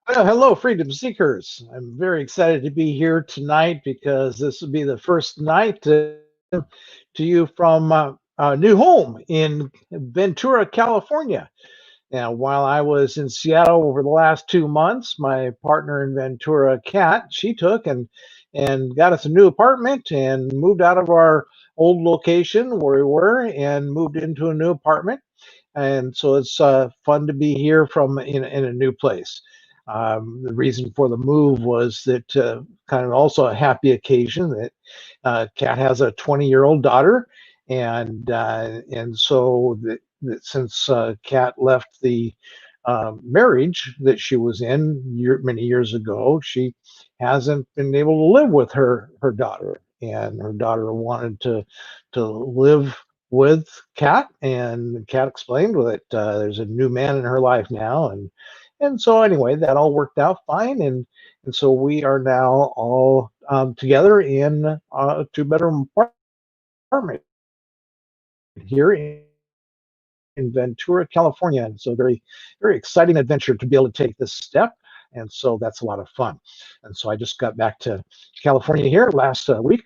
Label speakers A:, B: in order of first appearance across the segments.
A: Well, hello, freedom seekers. I'm very excited to be here tonight because this will be the first night to you from a new home in Ventura, California. Now, while I was in Seattle over the last 2 months, my partner in Ventura, Kat, she took and got us a new apartment and moved out of our old location where we were and moved into a new apartment. And so it's fun to be here from in a new place. The reason for the move was that kind of also a happy occasion that Kat has a 20-year-old daughter, and so that since Kat left the marriage that she was in many years ago, she hasn't been able to live with her daughter, and her daughter wanted to live with Kat, and Kat explained that there's a new man in her life now, and so anyway, that all worked out fine, and so we are now all together in a two-bedroom apartment here in Ventura, California. And so very exciting adventure to be able to take this step. And so that's a lot of fun. And so I just got back to California here last week,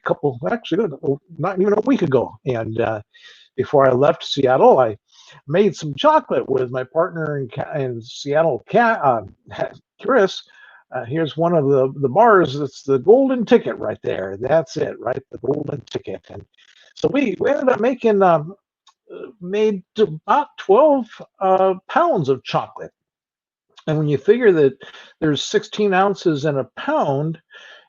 A: actually, not even a week ago. And before I left Seattle, I made some chocolate with my partner in Seattle, Chris. Here's one of the bars. It's the golden ticket right there. That's it, right? The golden ticket. And so we ended up made about 12 pounds of chocolate. And when you figure that there's 16 ounces in a pound,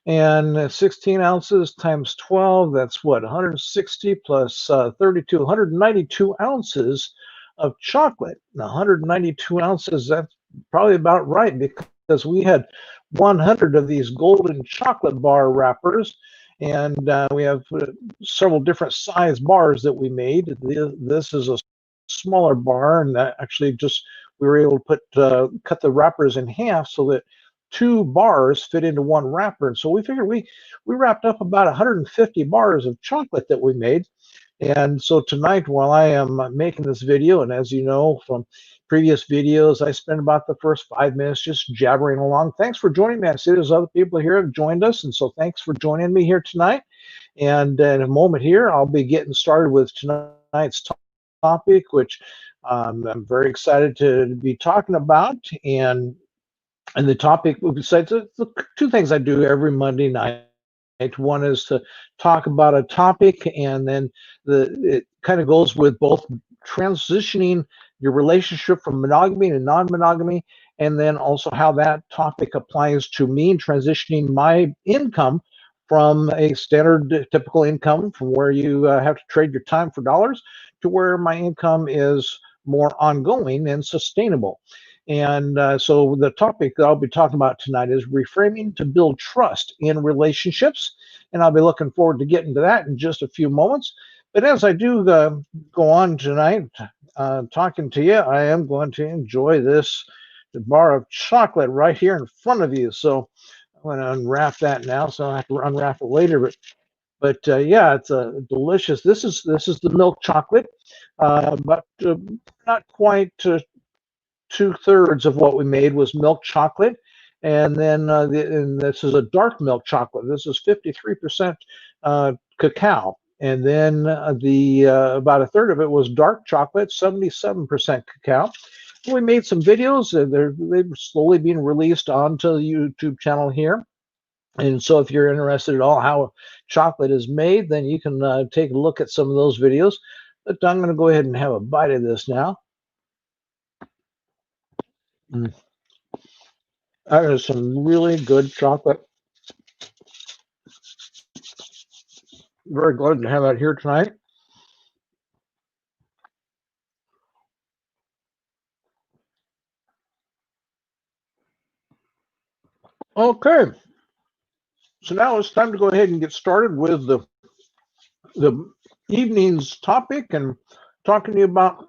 A: and 16 ounces times 12, that's what, 160 plus 32, 192 ounces of chocolate. Now, 192 ounces, that's probably about right because we had 100 of these golden chocolate bar wrappers, and we have several different size bars that we made. This is a smaller bar, and actually just we were able to cut the wrappers in half so that two bars fit into one wrapper. And so we figured we wrapped up about 150 bars of chocolate that we made. And so tonight, while I am making this video, and as you know from previous videos, I spent about the first 5 minutes just jabbering along. Thanks for joining me. I see there's other people here who have joined us, and so thanks for joining me here tonight. And in a moment here, I'll be getting started with tonight's topic, which I'm very excited to be talking about. And the topic, besides the two things I do every Monday night, one is to talk about a topic, and then it kind of goes with both transitioning your relationship from monogamy to non-monogamy, and then also how that topic applies to me transitioning my income from a standard typical income from where you have to trade your time for dollars to where my income is more ongoing and sustainable. And so the topic that I'll be talking about tonight is reframing to build trust in relationships. And I'll be looking forward to getting to that in just a few moments. But as I do go on tonight talking to you, I am going to enjoy this bar of chocolate right here in front of you. So I'm going to unwrap that now, so I'll have to unwrap it later. But yeah, it's a delicious. This is the milk chocolate, but not quite 2/3 of what we made was milk chocolate, and then and this is a dark milk chocolate. This is 53% cacao, and then about a third of it was dark chocolate, 77% cacao. We made some videos. They're slowly being released onto the YouTube channel here. And so if you're interested at all how chocolate is made, then you can take a look at some of those videos. But I'm going to go ahead and have a bite of this now. Mm. That is some really good chocolate. Very glad to have that here tonight. Okay, so now it's time to go ahead and get started with the evening's topic and talking to you about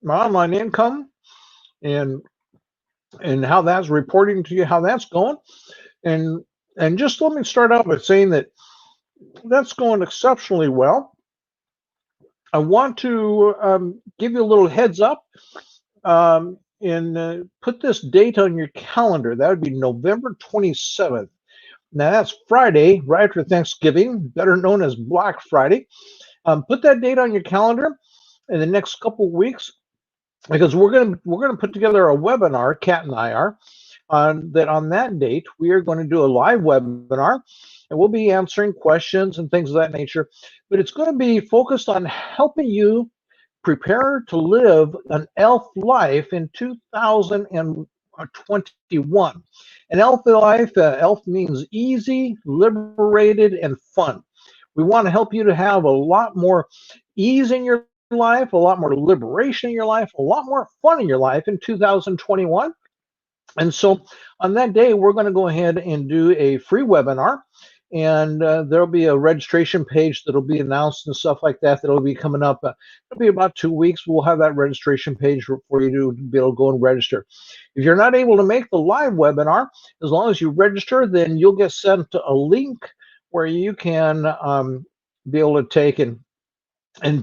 A: my online income and how that's reporting to you, how that's going. And just let me start out by saying that that's going exceptionally well. I want to give you a little heads up. put this date on your calendar. That would be November 27th. Now that's Friday, right after Thanksgiving, better known as Black Friday. Put that date on your calendar in the next couple of weeks because we're gonna put together a webinar. Kat and I are on that date. We are going to do a live webinar, and we'll be answering questions and things of that nature. But it's going to be focused on helping you prepare to live an elf life in 2021. An elf life, elf means easy, liberated, and fun. We want to help you to have a lot more ease in your life, a lot more liberation in your life, a lot more fun in your life in 2021. And so on that day, we're going to go ahead and do a free webinar. And there'll be a registration page that'll be announced and stuff like that that'll be coming up. It'll be about 2 weeks. We'll have that registration page for you to be able to go and register. If you're not able to make the live webinar, as long as you register, then you'll get sent a link where you can be able to take and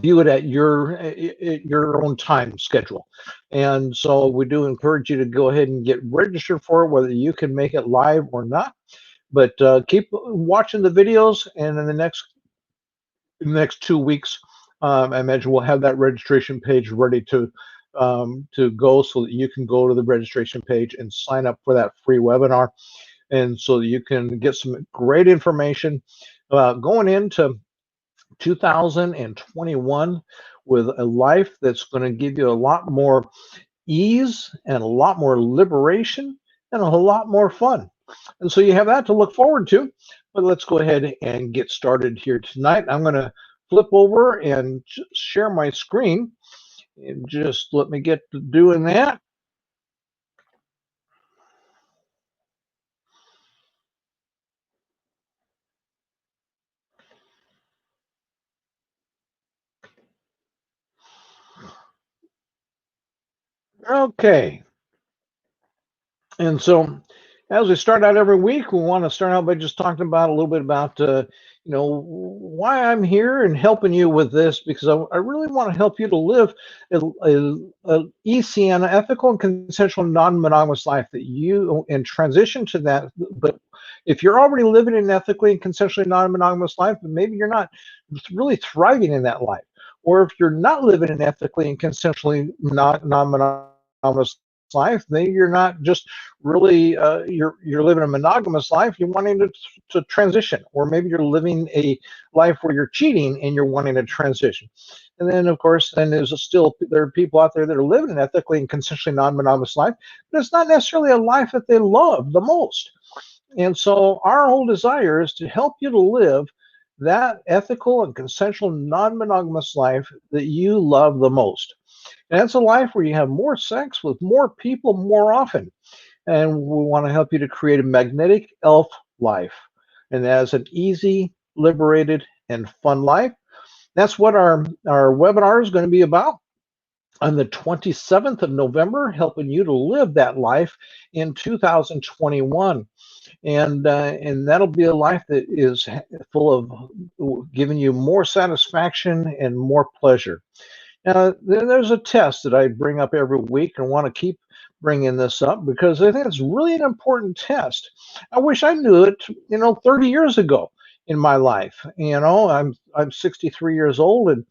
A: view it at your own time schedule. And so we do encourage you to go ahead and get registered for it, whether you can make it live or not. But keep watching the videos, and in the next 2 weeks, I imagine we'll have that registration page ready to go, so that you can go to the registration page and sign up for that free webinar, and so that you can get some great information about going into 2021 with a life that's going to give you a lot more ease and a lot more liberation and a lot more fun. And so you have that to look forward to. But let's go ahead and get started here tonight. I'm going to flip over and share my screen. And just let me get to doing that. Okay. And so, as we start out every week, we want to start out by just talking about a little bit about, why I'm here and helping you with this, because I really want to help you to live a ECN, ethical and consensual non-monogamous life, that you and transition to that. But if you're already living an ethically and consensually non-monogamous life, but maybe you're not really thriving in that life, or if you're not living an ethically and consensually non-monogamous life, then you're not just really you're living a monogamous life. You're wanting to transition, or maybe you're living a life where you're cheating and you're wanting to transition. And then, of course, then there are people out there that are living an ethically and consensually non-monogamous life, but it's not necessarily a life that they love the most. And so, our whole desire is to help you to live that ethical and consensual non-monogamous life that you love the most. And that's a life where you have more sex with more people more often. And we want to help you to create a magnetic elf life. And that's an easy, liberated, and fun life. That's what our webinar is going to be about on the 27th of November, helping you to live that life in 2021. And that'll be a life that is full of giving you more satisfaction and more pleasure. Now, there's a test that I bring up every week and want to keep bringing this up because I think it's really an important test. I wish I knew it, 30 years ago in my life. I'm 63 years old, and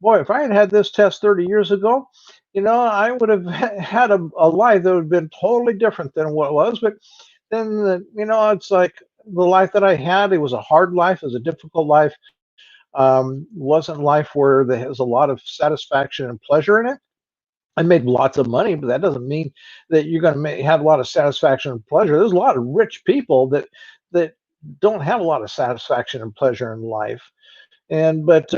A: boy, if I had had this test 30 years ago, I would have had a life that would have been totally different than what it was. But then, it's like the life that I had. It was a hard life. It was a difficult life. Wasn't life where there's a lot of satisfaction and pleasure in it. I made lots of money, but that doesn't mean that you're going to have a lot of satisfaction and pleasure. There's a lot of rich people that don't have a lot of satisfaction and pleasure in life. But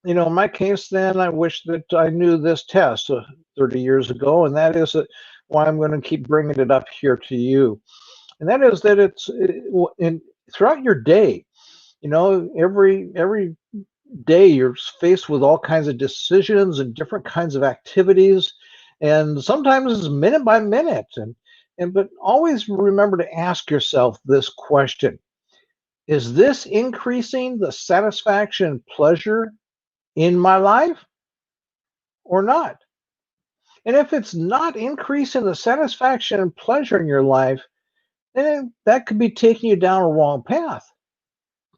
A: in my case, then I wish that I knew this test 30 years ago, and that is why I'm going to keep bringing it up here to you. And that is that throughout your day, every day you're faced with all kinds of decisions and different kinds of activities, and sometimes it's minute by minute. But always remember to ask yourself this question: is this increasing the satisfaction and pleasure in my life or not? And if it's not increasing the satisfaction and pleasure in your life, then that could be taking you down a wrong path.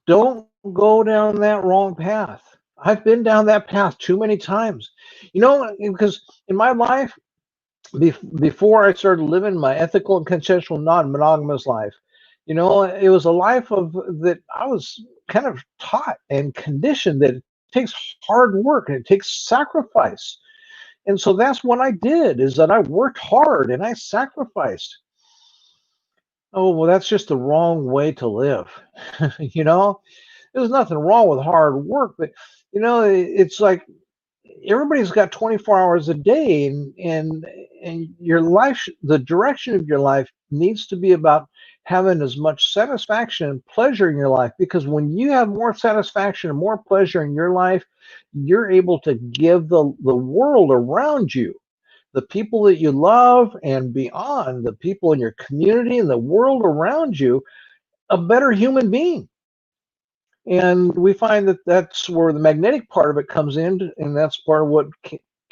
A: Don't go down that wrong path. I've been down that path too many times. Because in my life, before I started living my ethical and consensual non-monogamous life, it was a life of that I was kind of taught and conditioned that it takes hard work and it takes sacrifice. And so that's what I did, is that I worked hard and I sacrificed. Oh, well, that's just the wrong way to live. you know, there's nothing wrong with hard work, but it's like everybody's got 24 hours a day, and your life, the direction of your life needs to be about having as much satisfaction and pleasure in your life, because when you have more satisfaction and more pleasure in your life, you're able to give the world around you, the people that you love and beyond, the people in your community and the world around you, a better human being. And we find that that's where the magnetic part of it comes in, and that's part of what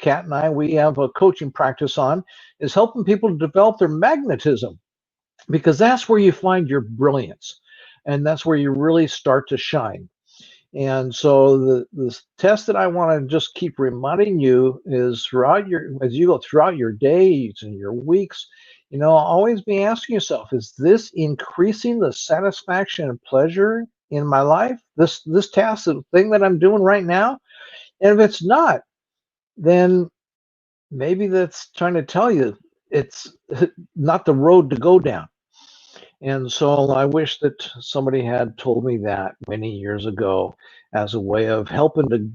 A: Kat and I, we have a coaching practice on, is helping people to develop their magnetism, because that's where you find your brilliance, and that's where you really start to shine. And so the test that I want to just keep reminding you is, as you go throughout your days and your weeks, always be asking yourself, is this increasing the satisfaction and pleasure in my life? This task, the thing that I'm doing right now? And if it's not, then maybe that's trying to tell you it's not the road to go down. And so I wish that somebody had told me that many years ago, as a way of helping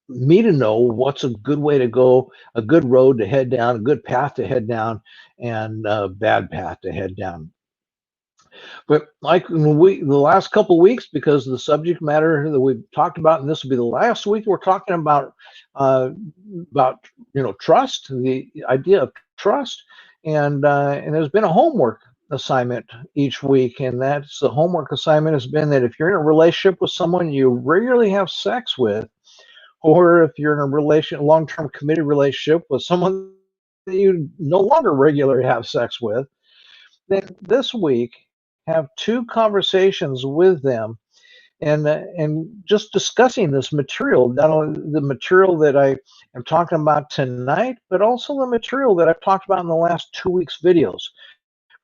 A: me to know what's a good way to go, a good road to head down, a good path to head down, and a bad path to head down. But like the last couple of weeks, because of the subject matter that we've talked about, and this will be the last week we're talking uh, about trust, the idea of trust, and there's been a homework assignment each week, and that's the homework assignment has been that if you're in a relationship with someone you regularly have sex with, or if you're in a long-term committed relationship with someone that you no longer regularly have sex with, then this week have two conversations with them, and just discussing this material, not only the material that I am talking about tonight, but also the material that I've talked about in the last 2 weeks videos.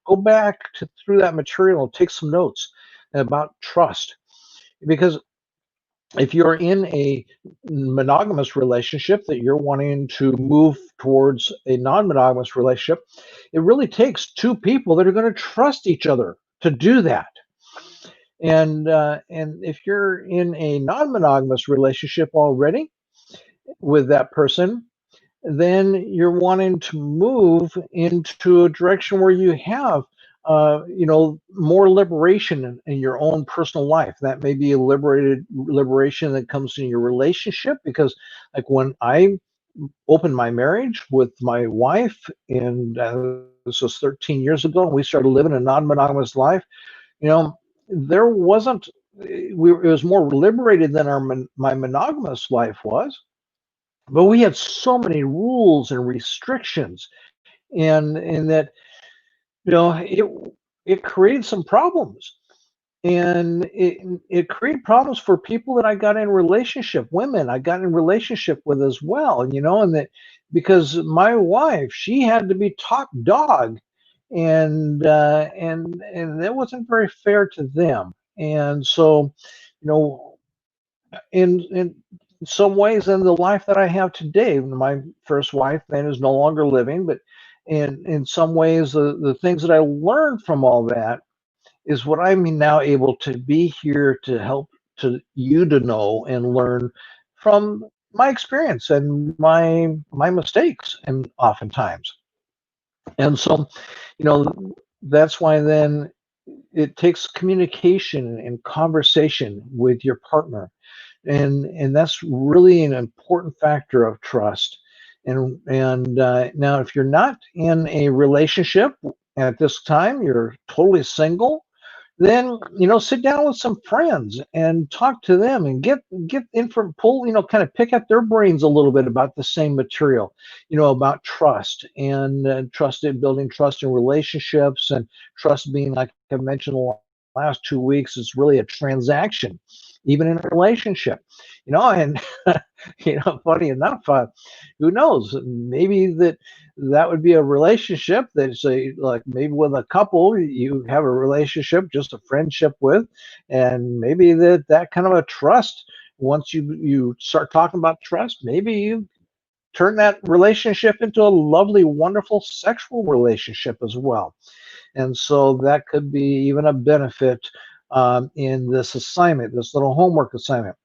A: Go back through that material and take some notes about trust, because if you're in a monogamous relationship that you're wanting to move towards a non-monogamous relationship, it really takes two people that are going to trust each other to do that. And if you're in a non-monogamous relationship already with that person, then you're wanting to move into a direction where you have more liberation in your own personal life. That may be a liberation that comes in your relationship, because like when I opened my marriage with my wife, and this was 13 years ago, and we started living a non-monogamous life, there wasn't it was more liberated than my monogamous life was, but we had so many rules and restrictions, and that it created some problems, and it created problems for people that I got in women I got in relationship with as well, and that because my wife, she had to be top dog, and that wasn't very fair to them. And so, you know, in some ways, in the life that I have today, my first wife then is no longer living, but in some ways, the things that I learned from all that is what I'm now able to be here to help to you to know and learn from my experience and my mistakes, and oftentimes. And so, that's why then it takes communication and conversation with your partner, and that's really an important factor of trust. And now, if you're not in a relationship at this time, you're totally single, then sit down with some friends and talk to them and get info, pull, kind of pick at their brains a little bit about the same material, about trust and trust in building trust in relationships, and trust being, like I mentioned the last 2 weeks, is really a transaction, even in a relationship, and funny enough, who knows, maybe that would be a relationship that's like maybe with a couple you have a relationship, just a friendship with, and maybe that kind of a trust, once you start talking about trust, maybe you turn that relationship into a lovely, wonderful sexual relationship as well. And so that could be even a benefit in this assignment, this little homework assignment.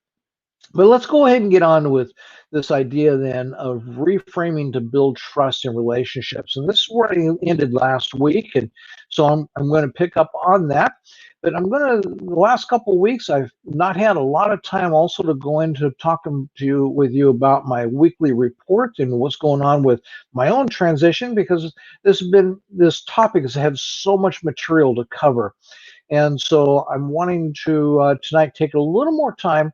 A: But let's go ahead and get on with this idea then of reframing to build trust in relationships. And this is where I ended last week. And so I'm going to pick up on that. But the last couple of weeks, I've not had a lot of time also to go into talking with you about my weekly report and what's going on with my own transition, because this topic has had so much material to cover. And so I'm wanting to tonight take a little more time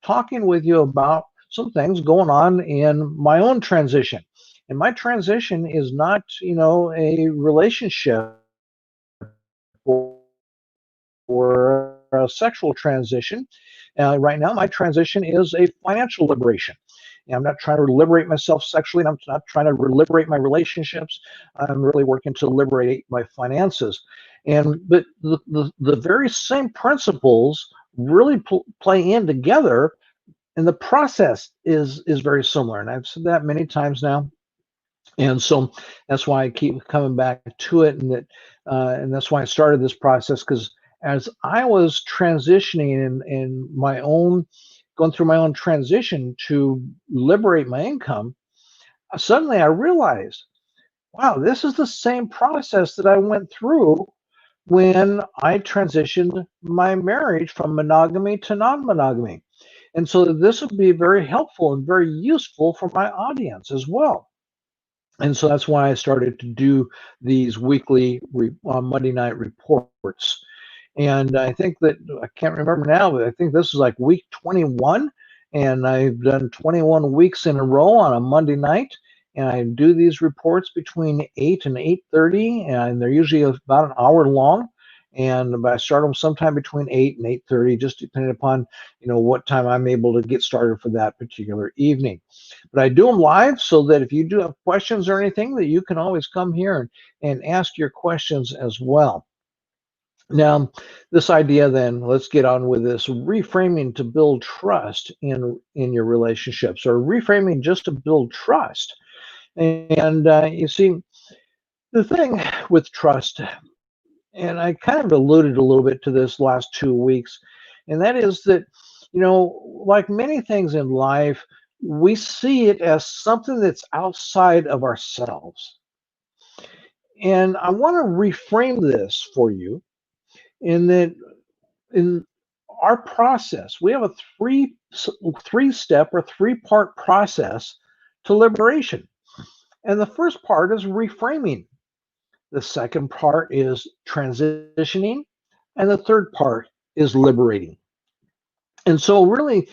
A: talking with you about some things going on in my own transition. And my transition is not, a relationship or a sexual transition. Right now, my transition is a financial liberation. And I'm not trying to liberate myself sexually, and I'm not trying to liberate my relationships. I'm really working to liberate my finances. But the very same principles really play in together, and the process is very similar. And I've said that many times now. And so that's why I keep coming back to it, and that's why I started this process, because as I was transitioning in my own, going through my own transition to liberate my income, suddenly I realized, wow, this is the same process that I went through when I transitioned my marriage from monogamy to non-monogamy. And so this would be very helpful and very useful for my audience as well. And so that's why I started to do these weekly Monday night reports. And I think that, I can't remember now, but I think this is like week 21. And I've done 21 weeks in a row on a Monday night. And I do these reports between 8 and 8:30, and they're usually about an hour long. And I start them sometime between 8 and 8:30, just depending upon, what time I'm able to get started for that particular evening. But I do them live, so that if you do have questions or anything, that you can always come here and ask your questions as well. Now, this idea, then, let's get on with this reframing to build trust in your relationships, or reframing just to build trust. And you see, the thing with trust, and I kind of alluded a little bit to this last 2 weeks, and that is that, like many things in life, we see it as something that's outside of ourselves. And I want to reframe this for you, in that in our process, we have a three step or three-part process to liberation. And the first part is reframing. The second part is transitioning, and the third part is liberating. And so really,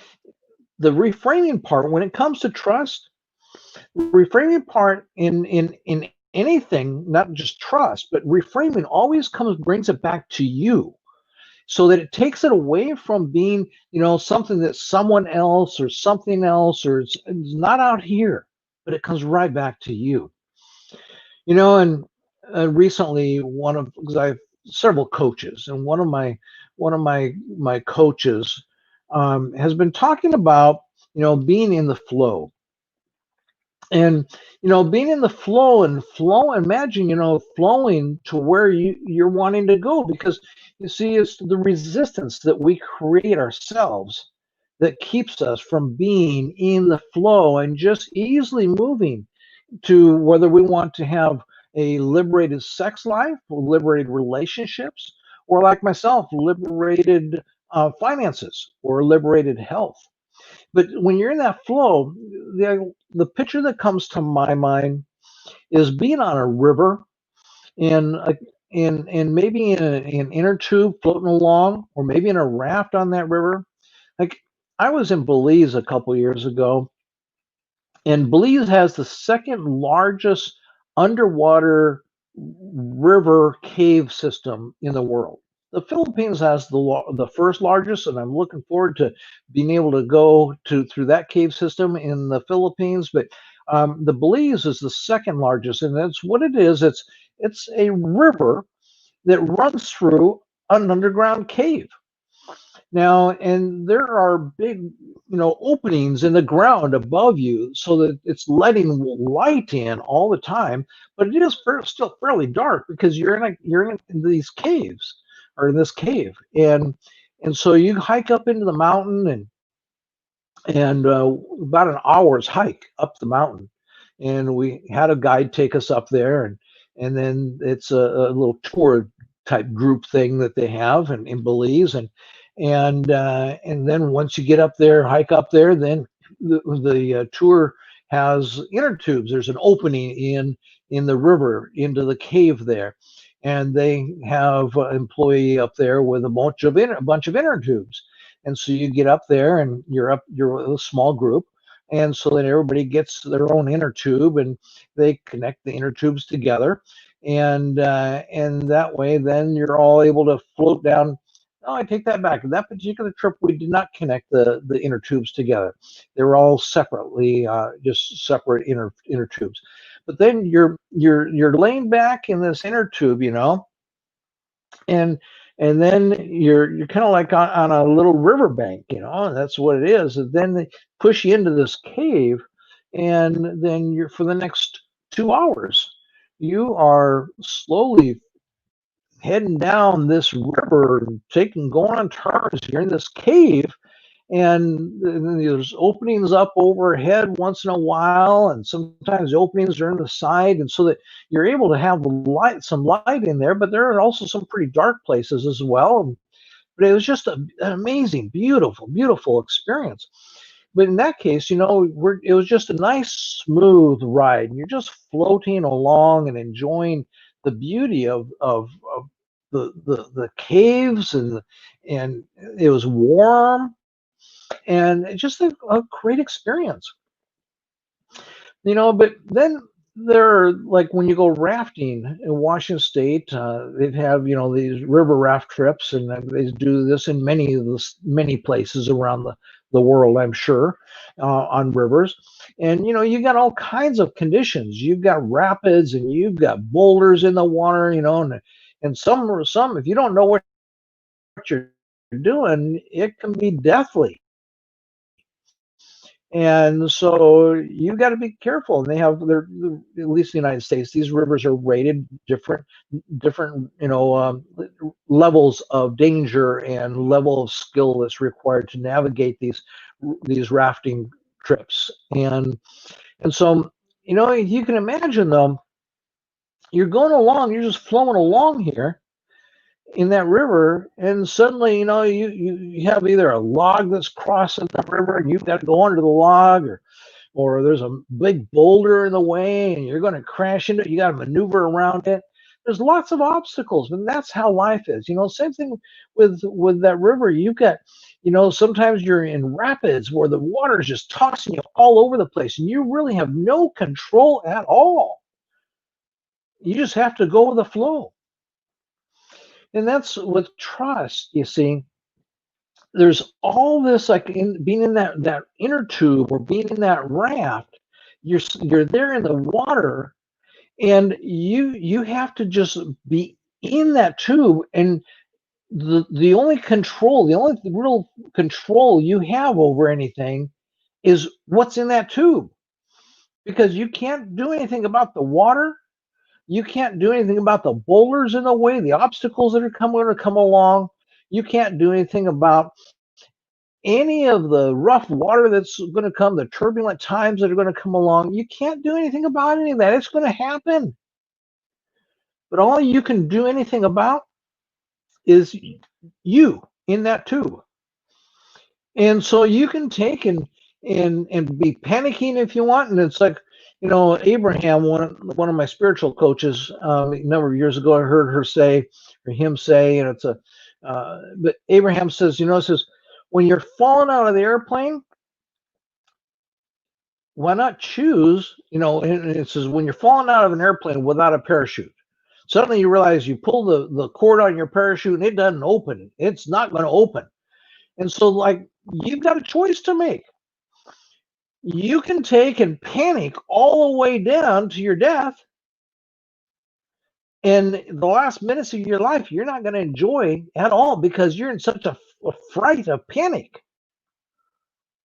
A: the reframing part, when it comes to trust, reframing part in anything, not just trust, but reframing always brings it back to you, so that it takes it away from being, something that someone else or something else, or it's not out here, but it comes right back to you. And recently, because I have several coaches, and one of my coaches has been talking about, being in the flow. And being in the flow, imagine, flowing to where you're wanting to go, because you see, it's the resistance that we create ourselves that keeps us from being in the flow and just easily moving to whether we want to have a liberated sex life, liberated relationships, or, like myself, liberated finances or liberated health. But when you're in that flow, the picture that comes to my mind is being on a river, and and maybe in an inner tube floating along, or maybe in a raft on that river. Like, I was in Belize a couple years ago, and Belize has the second largest underwater river cave system in the world. The Philippines has the first largest, and I'm looking forward to being able to go through that cave system in the Philippines. But the Belize is the second largest, and that's what it is. It's a river that runs through an underground cave. Now, and there are big, openings in the ground above you so that it's letting light in all the time, but it is still fairly dark because you're in these caves, or in this cave. And so you hike up into the mountain, and about an hour's hike up the mountain. And we had a guide take us up there, and then it's a little tour type group thing that they have in Belize. And then once you get up there, hike up there, then the tour has inner tubes. There's an opening in the river into the cave there, and they have an employee up there with a bunch of inner tubes. And so you get up there, and you're a small group, and so then everybody gets their own inner tube, and they connect the inner tubes together, and that way then you're all able to float down. Oh, I take that back. That particular trip, we did not connect the inner tubes together. They were all separately, just separate inner tubes. But then you're laying back in this inner tube, and then you're kind of like on a little riverbank, and that's what it is. And then they push you into this cave, and then you're for the next 2 hours, you are slowly heading down this river, going on turns. You're in this cave, and there's openings up overhead once in a while, and sometimes the openings are in the side, and so that you're able to have some light in there. But there are also some pretty dark places as well. But it was just an amazing, beautiful, beautiful experience. But in that case, it was just a nice, smooth ride. And you're just floating along and enjoying the beauty of the caves, and it was warm, and it's just a great experience. But then there are, like, when you go rafting in Washington State, they have these river raft trips, and they do this in many places around the world, I'm sure, on rivers. And you got all kinds of conditions. You've got rapids, and you've got boulders in the water, and some, if you don't know what you're doing, it can be deathly. And so you got to be careful. And they have at least in the United States, these rivers are rated different, levels of danger and level of skill that's required to navigate these rafting trips. And so, you can imagine them. You're going along, you're just flowing along here in that river, and suddenly, you have either a log that's crossing the river, and you've got to go under the log, or there's a big boulder in the way, and you're going to crash into it. You got to maneuver around it. There's lots of obstacles, and that's how life is. Same thing with that river. You've got, sometimes you're in rapids where the water is just tossing you all over the place, and you really have no control at all. You just have to go with the flow. And that's with trust, you see. There's all this, like, being in that inner tube, or being in that raft. You're there in the water, and you have to just be in that tube, and the only real control you have over anything is what's in that tube, because you can't do anything about the water. You can't do anything about the boulders in the way, the obstacles that are going to come along. You can't do anything about any of the rough water that's going to come, the turbulent times that are going to come along. You can't do anything about any of that. It's going to happen. But all you can do anything about is you in that tube. And so you can take and be panicking if you want. And it's like, You know, Abraham, one of my spiritual coaches, a number of years ago, I heard her say, or him say, and it's a, but Abraham says, you know, it says, when you're falling out of the airplane, why not choose, you know, and it says, when you're falling out of an airplane without a parachute, suddenly you realize you pull the cord on your parachute and it doesn't open. It's not going to open. And so, like, you've got a choice to make. You can take and panic all the way down to your death. And the last minutes of your life, you're not going to enjoy at all because you're in such a fright of panic.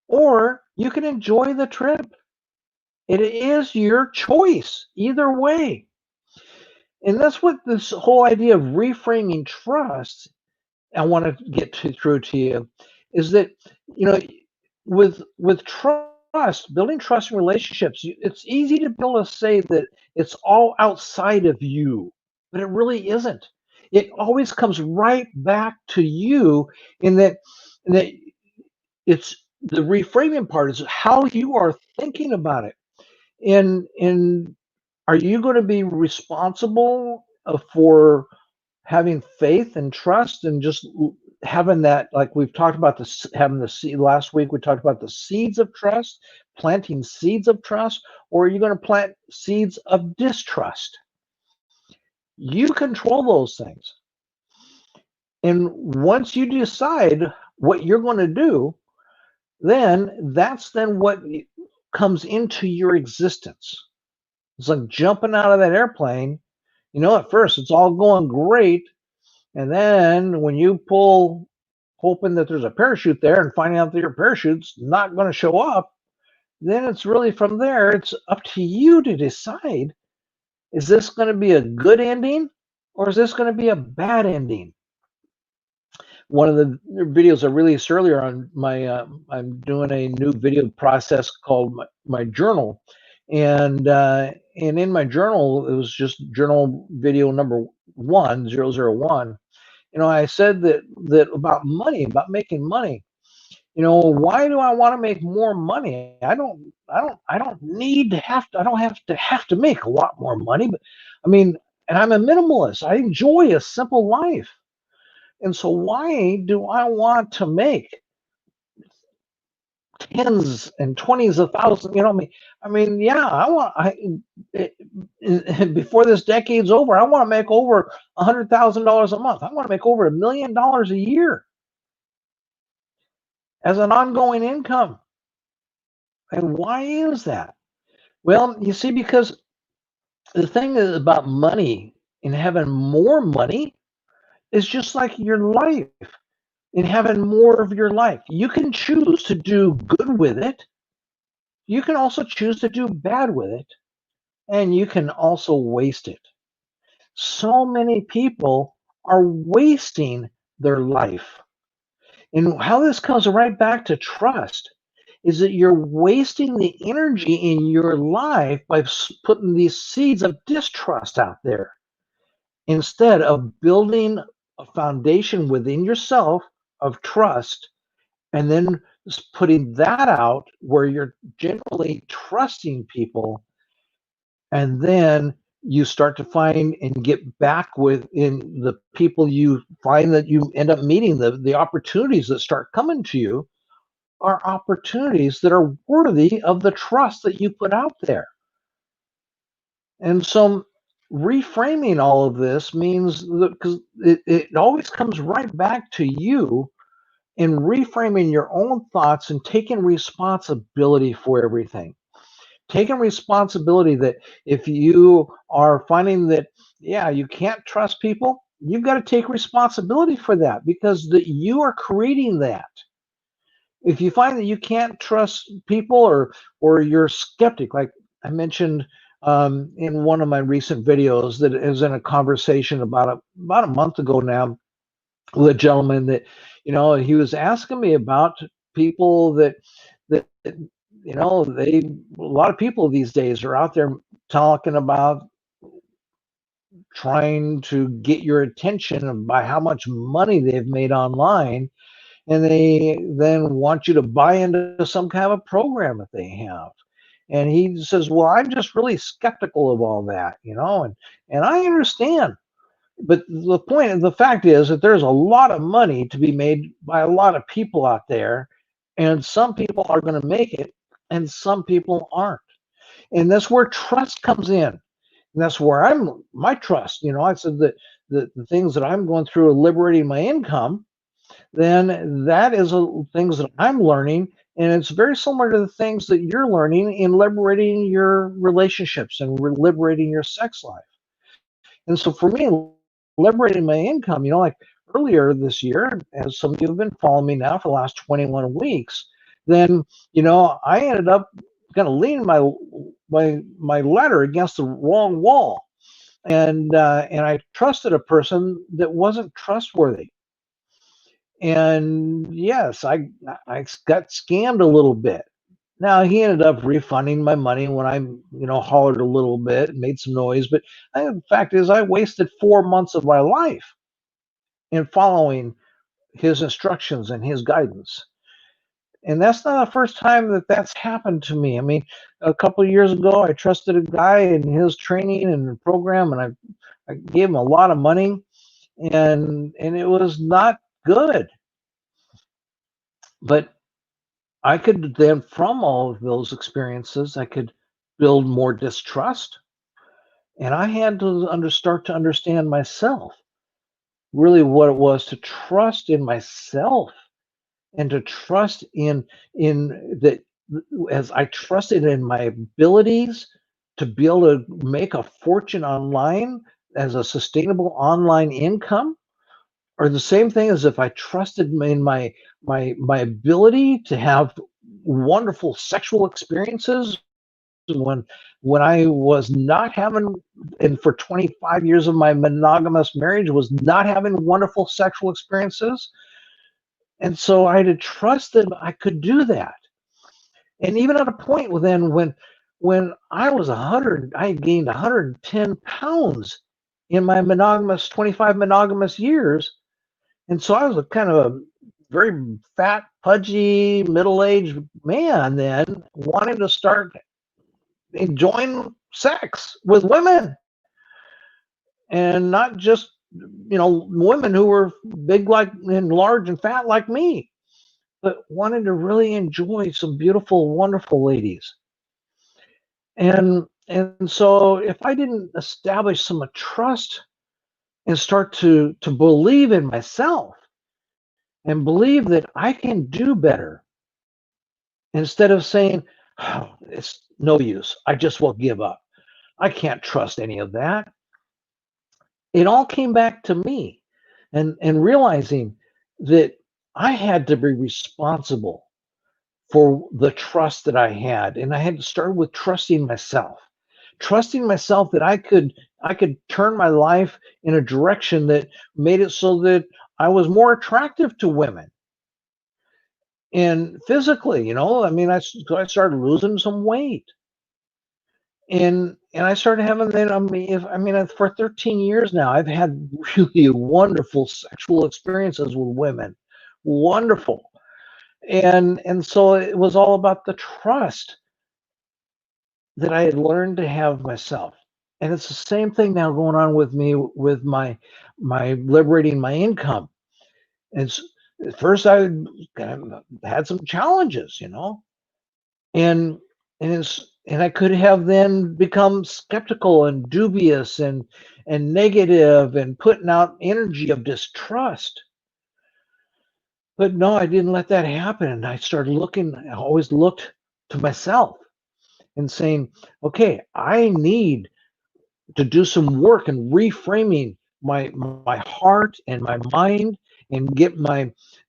A: Or you can enjoy the trip. It is your choice either way. And that's what this whole idea of reframing trust, I want to get through to you, is that, you know, with trust, building trust in relationships, it's easy to be able to say that it's all outside of you, but it really isn't. It always comes right back to you in that it's the reframing part is how you are thinking about it. And are you going to be responsible for having faith and trust and just having that, like we've talked about this, having the seed last week, we talked about the seeds of trust, planting seeds of trust, or are you going to plant seeds of distrust? You control those things. And once you decide what you're going to do, then that's then what comes into your existence. It's like jumping out of that airplane. You know, at first it's all going great. And then when you pull, hoping that there's a parachute there and finding out that your parachute's not going to show up, then it's really from there, it's up to you to decide, is this going to be a good ending or is this going to be a bad ending? One of the videos I released earlier on I'm doing a new video process called my journal. And in my journal, it was just journal video number 1001. You know, I said that about money, about making money. You know, why do I want to make more money? I don't need to have to, I don't have to make a lot more money, but I mean, and I'm a minimalist. I enjoy a simple life. And so why do I want to make tens and twenties of thousands? You know, yeah, before this decade's over, I want to make over $100,000 a month. I want to make over $1 million a year as an ongoing income. And why is that? Well, you see, because the thing is about money and having more money is just like your life and having more of your life. You can choose to do good with it. You can also choose to do bad with it. And you can also waste it. So many people are wasting their life. And how this comes right back to trust is that you're wasting the energy in your life by putting these seeds of distrust out there instead of building a foundation within yourself of trust and then putting that out where you're generally trusting people. And then you start to find and get back within the people you find that you end up meeting, the opportunities that start coming to you are opportunities that are worthy of the trust that you put out there. And so reframing all of this means that because it always comes right back to you in reframing your own thoughts and taking responsibility for everything. Taking responsibility that if you are finding that, yeah, you can't trust people, you've got to take responsibility for that because you are creating that. If you find that you can't trust people or you're skeptic, like I mentioned in one of my recent videos that is in a conversation about a month ago now with a gentleman that, you know, he was asking me about people that you know, a lot of people these days are out there talking about trying to get your attention by how much money they've made online, and they then want you to buy into some kind of a program that they have. And he says, well, I'm just really skeptical of all that, and I understand. But the fact is that there's a lot of money to be made by a lot of people out there, and some people are going to make it, and some people aren't. And that's where trust comes in. And that's where my trust. I said that the things that I'm going through are liberating my income. Then that is things that I'm learning, and it's very similar to the things that you're learning in liberating your relationships and liberating your sex life. And so for me, liberating my income, like earlier this year, as some of you have been following me now for the last 21 weeks, then, I ended up kind of leaning my ladder against the wrong wall. And I trusted a person that wasn't trustworthy. And yes, I got scammed a little bit. Now he ended up refunding my money when I, hollered a little bit and made some noise. But the fact is, I wasted 4 months of my life in following his instructions and his guidance. And that's not the first time that that's happened to me. I mean, a couple of years ago, I trusted a guy in his training and program, and I gave him a lot of money, and it was not good. But I could then, from all of those experiences, I could build more distrust. And I had to start to understand myself, really what it was to trust in myself and to trust in that, as I trusted in my abilities to be able to make a fortune online as a sustainable online income, or the same thing as if I trusted in my ability to have wonderful sexual experiences when I was not having, and for 25 years of my monogamous marriage was not having wonderful sexual experiences. And so I had to trust that I could do that. And even at a point then when I was 100, I gained 110 pounds in my 25 monogamous years. And so I was a kind of a very fat, pudgy, middle-aged man then, wanting to start enjoying sex with women, and not just women who were big like and large and fat like me, but wanted to really enjoy some beautiful, wonderful ladies. And so if I didn't establish some trust and start to believe in myself and believe that I can do better, instead of saying, oh, it's no use, I just will give up, I can't trust any of that, it all came back to me, and realizing that I had to be responsible for the trust that I had. And I had to start with trusting myself that I could turn my life in a direction that made it so that I was more attractive to women. And physically, I mean, I started losing some weight. And I started having then, for 13 years now, I've had really wonderful sexual experiences with women. Wonderful. And so it was all about the trust that I had learned to have myself. And it's the same thing now going on with me with my liberating my income. And at first I kind of had some challenges, and and I could have then become skeptical and dubious and negative and putting out energy of distrust. But no, I didn't let that happen. And I always looked to myself and saying, okay, I need to do some work and reframing my heart and my mind and get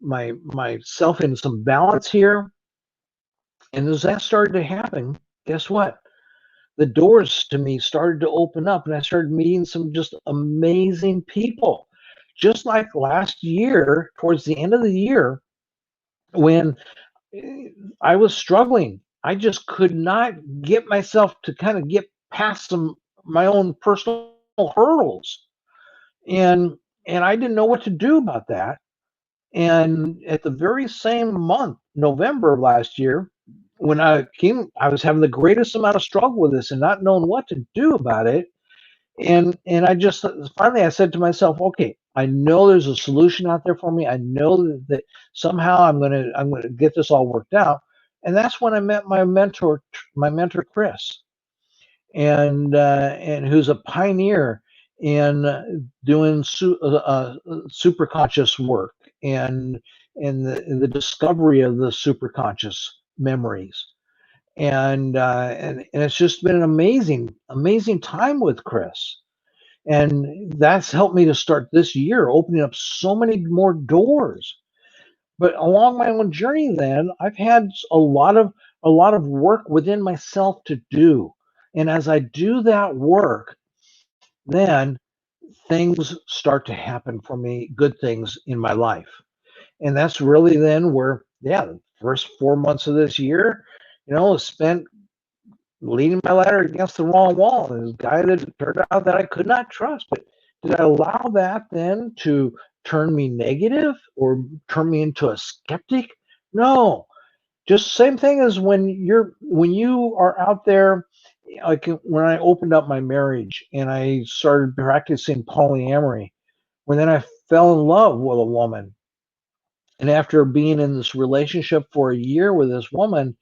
A: myself in some balance here. And as that started to happen, guess what? The doors to me started to open up, and I started meeting some just amazing people. Just like last year, towards the end of the year, when I was struggling, I just could not get myself to kind of get past my own personal hurdles, and I didn't know what to do about that. And at the very same month, November of last year, when I was having the greatest amount of struggle with this and not knowing what to do about it. And I just finally I said to myself, okay, I know there's a solution out there for me. I know that somehow I'm gonna get this all worked out. And that's when I met my mentor Chris, and who's a pioneer in doing super conscious work and the discovery of the super conscious memories. And it's just been an amazing time with Chris, and that's helped me to start this year opening up so many more doors. But along my own journey, then I've had a lot of work within myself to do, and as I do that work, then things start to happen for me, good things in my life. And that's really then where, yeah, the first 4 months of this year, spent leaning my ladder against the wrong wall. This guy that turned out that I could not trust. But did I allow that then to turn me negative or turn me into a skeptic? No. Just same thing as when you are out there, like when I opened up my marriage and I started practicing polyamory, when then I fell in love with a woman. And after being in this relationship for a year with this woman,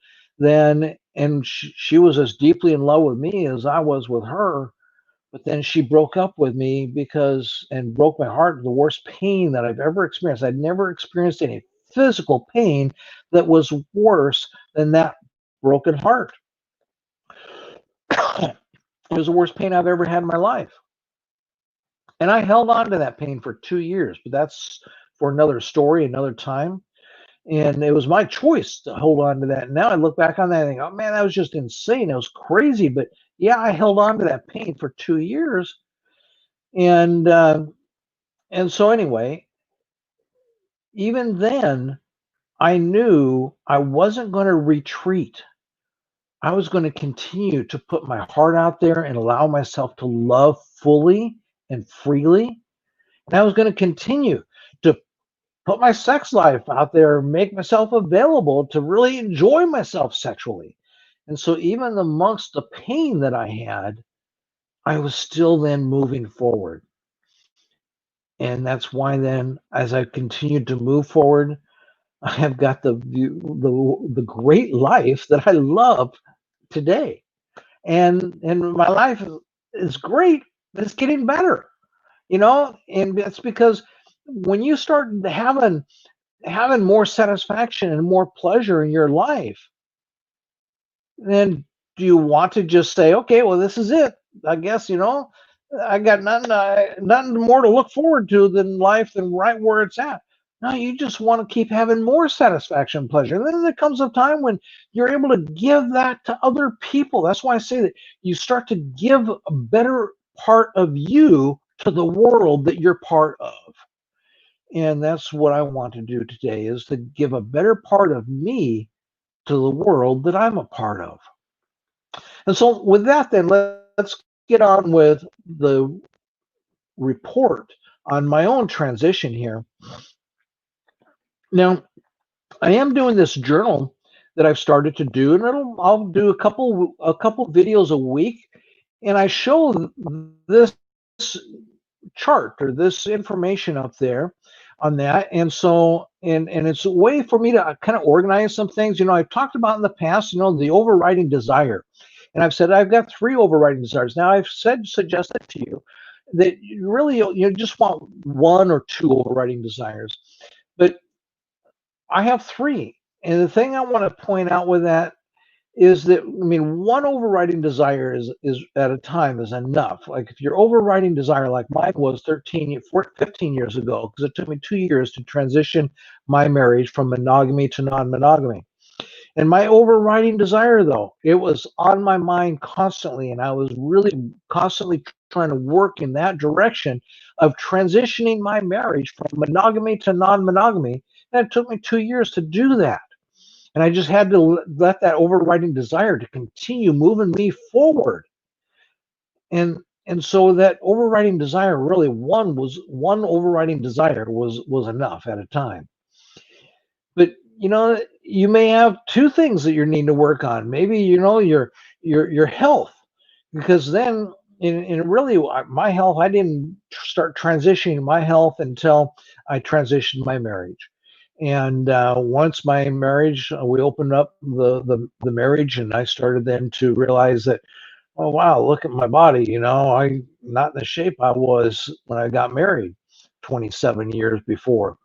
A: she was as deeply in love with me as I was with her. But then she broke up with me and broke my heart, the worst pain that I've ever experienced. I'd never experienced any physical pain that was worse than that broken heart. It was the worst pain I've ever had in my life. And I held on to that pain for 2 years, but that's for another story, another time. And it was my choice to hold on to that. And now I look back on that and think, oh man, that was just insane. It was crazy. But yeah, I held on to that pain for 2 years. And so anyway, even then, I knew I wasn't going to retreat. I was going to continue to put my heart out there and allow myself to love fully and freely. And I was going to continue to put my sex life out there, make myself available to really enjoy myself sexually. And so, even amongst the pain that I had, I was still then moving forward. And that's why then, as I continued to move forward, I have got the great life that I love today. And my life is great. It's getting better, and that's because when you start having more satisfaction and more pleasure in your life, then do you want to just say, okay, well, this is it? I guess, I got nothing more to look forward to than life and right where it's at. No, you just want to keep having more satisfaction and pleasure. And then there comes a time when you're able to give that to other people. That's why I say that you start to give a better part of you to the world that you're part of. And that's what I want to do today, is to give a better part of me to the world that I'm a part of. And so with that, then let's get on with the report on my own transition here. Now, I am doing this journal that I've started to do, and I'll do a couple videos a week, and I show this chart or this information up there on that. And so and it's a way for me to kind of organize some things. I've talked about in the past, the overriding desire. And I've said I've got 3 overriding desires. Now I've suggested to you that you really just want 1 or 2 overriding desires. But I have 3. And the thing I want to point out with that is that, I mean, 1 overriding desire is at a time is enough. Like if your overriding desire, like mine was 15 years ago, because it took me 2 years to transition my marriage from monogamy to non-monogamy. And my overriding desire, though, it was on my mind constantly, and I was really constantly trying to work in that direction of transitioning my marriage from monogamy to non-monogamy. And it took me 2 years to do that. And I just had to let that overriding desire to continue moving me forward. And so that overriding desire, really, one overriding desire was enough at a time. But you may have two things that you're needing to work on. Maybe, your health, because then in really my health, I didn't start transitioning my health until I transitioned my marriage. And once my marriage, we opened up the marriage, and I started then to realize that, oh wow, look at my body. I'm not in the shape I was when I got married 27 years before.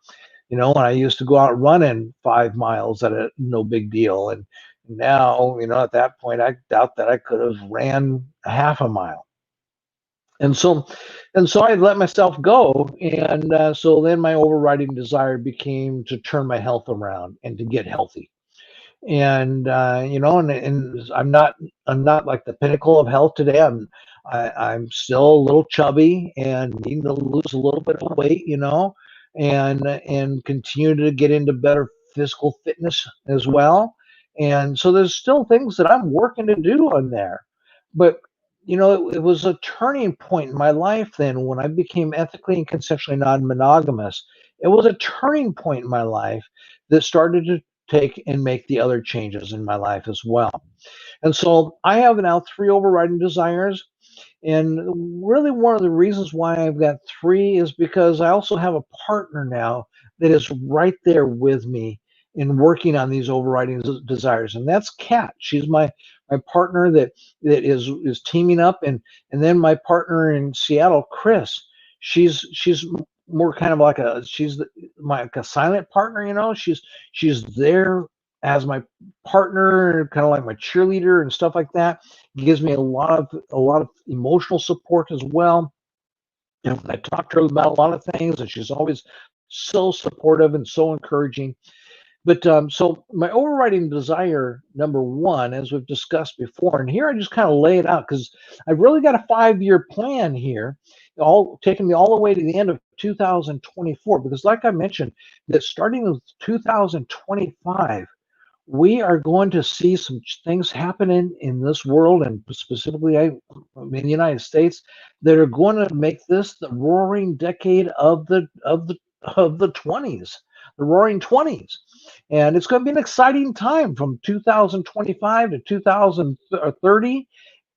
A: When I used to go out running 5 miles at no big deal. And now, at that point, I doubt that I could have ran a half a mile. And so, I let myself go. And so then my overriding desire became to turn my health around and to get healthy. And and I'm not like the pinnacle of health today. I'm still a little chubby and needing to lose a little bit of weight, and continue to get into better physical fitness as well. And so there's still things that I'm working to do on there. But it was a turning point in my life then when I became ethically and consensually non-monogamous. It was a turning point in my life that started to take and make the other changes in my life as well. And so I have now three overriding desires. And really, one of the reasons why I've got three is because I also have a partner now that is right there with me in working on these overriding desires, and that's Kat. She's my partner that is teaming up, and then my partner in Seattle, Chris. She's more kind of like like a silent partner. She's there as my partner, kind of like my cheerleader and stuff like that. Gives me a lot of emotional support as well. And I talk to her about a lot of things, and she's always so supportive and so encouraging. But so my overriding desire, number one, as we've discussed before, and here I just kind of lay it out because I've really got a 5-year plan here, all taking me all the way to the end of 2024. Because, like I mentioned, that starting with 2025, we are going to see some things happening in this world, and specifically in the United States, that are going to make this the roaring decade of the 20s, the roaring 20s. And it's going to be an exciting time from 2025 to 2030.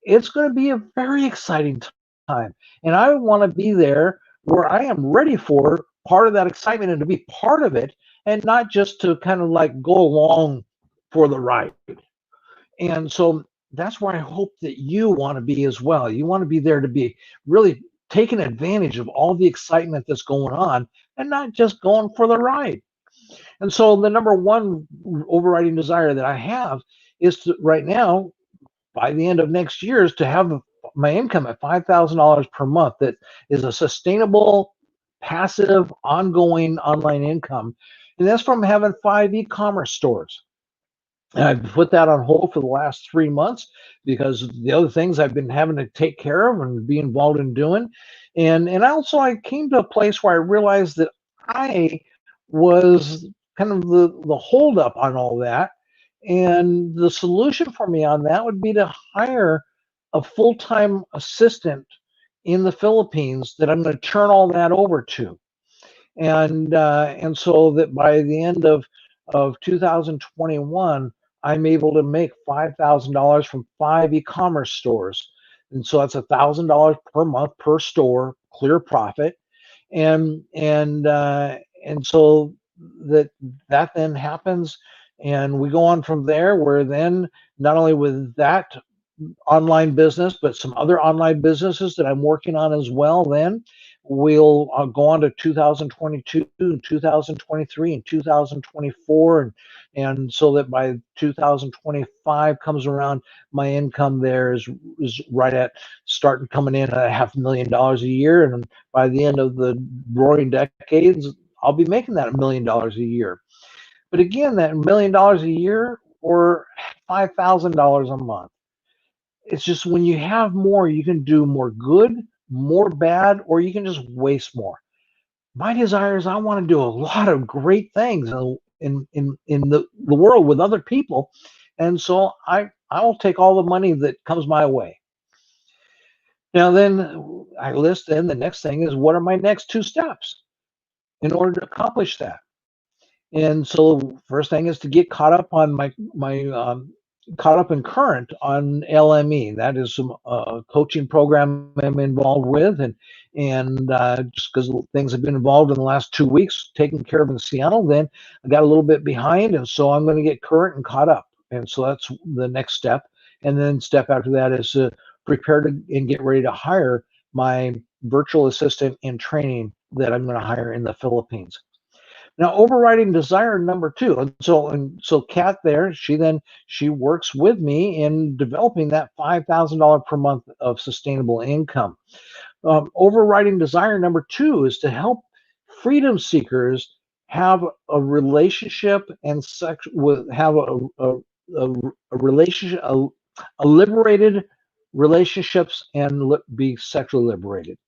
A: It's going to be a very exciting time. And I want to be there where I am ready for part of that excitement and to be part of it, and not just to kind of like go along for the ride. And so that's where I hope that you want to be as well. You want to be there to be really taking advantage of all the excitement that's going on and not just going for the ride. And so the number one overriding desire that I have is to right now, by the end of next year, is to have my income at $5,000 per month that is a sustainable, passive, ongoing online income. And that's from having 5 e-commerce stores. And I've put that on hold for the last 3 months because the other things I've been having to take care of and be involved in doing. And also I came to a place where I realized that I was kind of the holdup on all that. And the solution for me on that would be to hire a full-time assistant in the Philippines that I'm going to turn all that over to. And so that by the end of 2021, I'm able to make $5,000 from 5 e-commerce stores, and so that's $1,000 per month per store, clear profit, and so that then happens, and we go on from there. Where then not only with that online business, but some other online businesses that I'm working on as well. Then we'll go on to 2022 and 2023 and 2024, and so that by 2025 comes around, my income there is right at starting coming in at $500,000 a year, and by the end of the roaring decades, I'll be making that $1 million a year. But again, that $1 million a year or $5,000 a month, it's just when you have more, you can do more good, more bad, or you can just waste more. My desire is I want to do a lot of great things in the world with other people. And so I will take all the money that comes my way. Now then I list then the next thing is what are my next 2 steps in order to accomplish that? And so first thing is to get caught up on my caught up and current on LME. That is some coaching program I'm involved with, and just because things have been involved in the last 2 weeks, taking care of in Seattle, then I got a little bit behind, and so I'm going to get current and caught up. And so that's the next step. And then step after that is to prepare to and get ready to hire my virtual assistant in training that I'm going to hire in the Philippines. Now, overriding desire number two, and so Kat there, she works with me in developing that $5,000 per month of sustainable income. Overriding desire number two is to help freedom seekers have a relationship and sex with have a relationship a liberated relationships and be sexually liberated,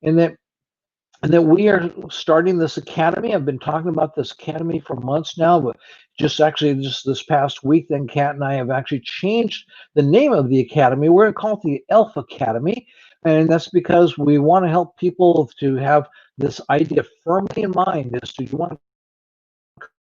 A: and that we are starting this academy. I've been talking about this academy for months now, but just this past week, then Kat and I have actually changed the name of the academy. We're going to call it the Elf Academy, and that's because we want to help people to have this idea firmly in mind as to you want to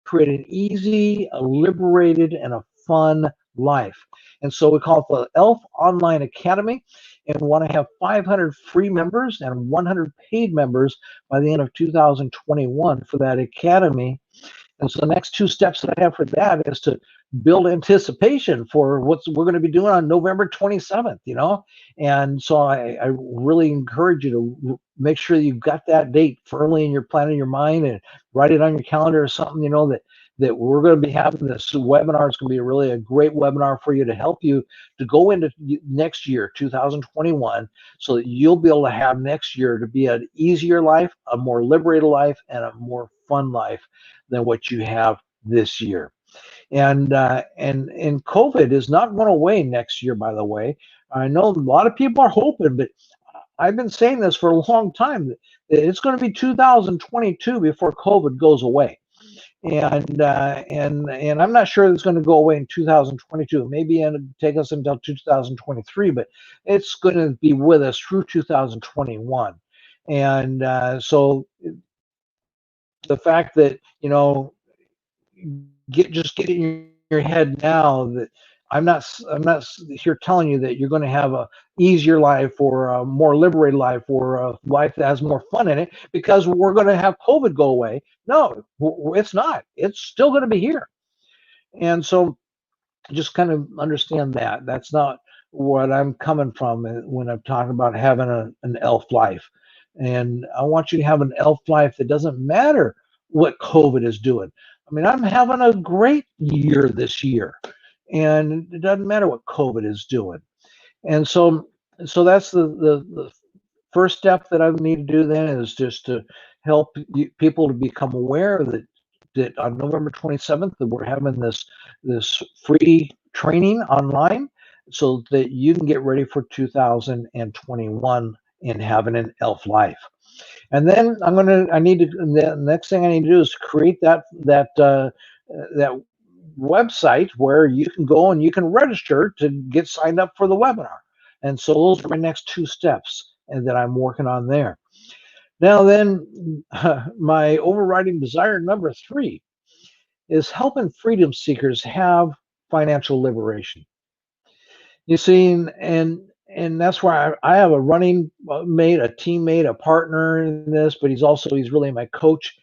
A: create an easy, a liberated, and a fun life. And so we call it the Elf Online Academy, and we want to have 500 free members and 100 paid members by the end of 2021 for that academy. And so the next two steps that I have for that is to build anticipation for what we're going to be doing on November 27th, And so I really encourage you to make sure you've got that date firmly in your plan in your mind and write it on your calendar or something, that we're going to be having this webinar. It's going to be really a great webinar for you to help you to go into next year, 2021, so that you'll be able to have next year to be an easier life, a more liberated life, and a more fun life than what you have this year. And COVID is not going away next year, by the way. I know a lot of people are hoping, but I've been saying this for a long time that it's going to be 2022 before COVID goes away. And I'm not sure it's going to go away in 2022. Maybe it'll take us until 2023, but it's going to be with us through 2021. And so the fact that get in your head now that I'm not here telling you that you're going to have a easier life or a more liberated life or a life that has more fun in it because we're going to have COVID go away. No, it's not. It's still going to be here. And so just kind of understand that that's not what I'm coming from when I'm talking about having an elf life. And I want you to have an elf life that doesn't matter what COVID is doing. I mean, I'm having a great year this year, and it doesn't matter what COVID is doing. And so that's the first step that I need to do then is just to help people to become aware that on November 27th that we're having this free training online so that you can get ready for 2021 and having an elf life. And then the next thing I need to do is create that website where you can go and you can register to get signed up for the webinar. And so those are my next two steps and that I'm working on there. Now then, my overriding desire number three is helping freedom seekers have financial liberation. You see, and that's why I have a running mate, a teammate, a partner in this, but he's really my coach.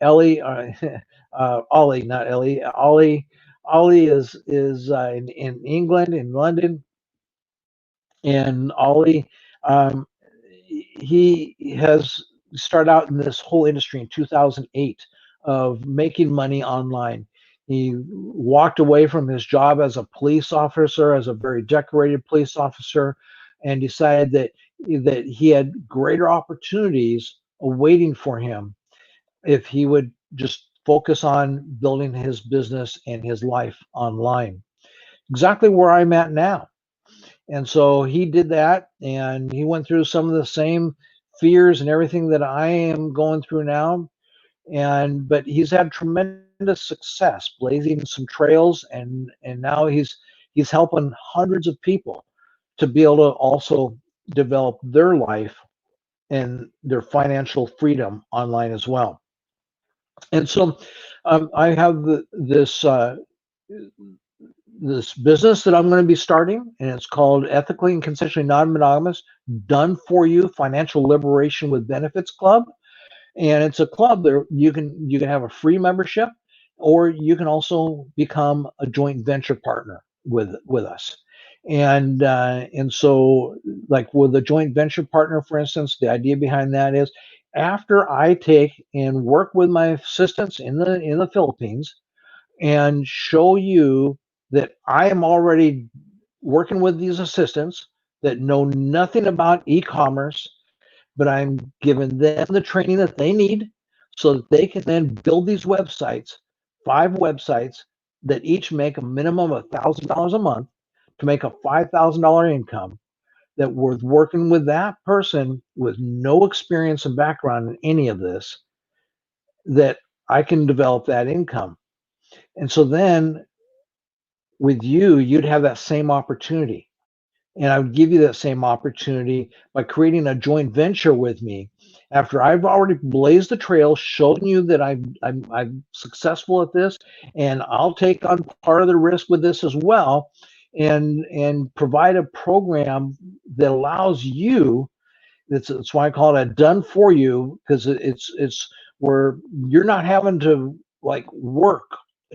A: Ellie, Ollie, not Ellie. Ollie is in England, in London, and Ollie, um, he has started out in this whole industry in 2008 of making money online. He walked away from his job as a police officer, as a very decorated police officer, and decided that he had greater opportunities awaiting for him if he would just focus on building his business and his life online. Exactly where I'm at now. And so he did that, and he went through some of the same fears and everything that I am going through now. But he's had tremendous success blazing some trails, and now he's helping hundreds of people to be able to also develop their life and their financial freedom online as well. And so I have this business that I'm going to be starting, and it's called Ethically and Consensually Non-Monogamous Done For You Financial Liberation with Benefits Club. And it's a club that you can have a free membership, or you can also become a joint venture partner with us. And so, like with a joint venture partner, for instance, the idea behind that is after I take and work with my assistants in the Philippines and show you that I am already working with these assistants that know nothing about e-commerce, but I'm giving them the training that they need so that they can then build these websites, 5 websites that each make a minimum of $1,000 a month to make a $5,000 income. That we're working with that person with no experience and background in any of this, that I can develop that income. And so then with you, you'd have that same opportunity. And I would give you that same opportunity by creating a joint venture with me. After I've already blazed the trail, shown you that I'm successful at this, and I'll take on part of the risk with this as well, and provide a program that allows you. That's why I call it a done for you, because it's where you're not having to like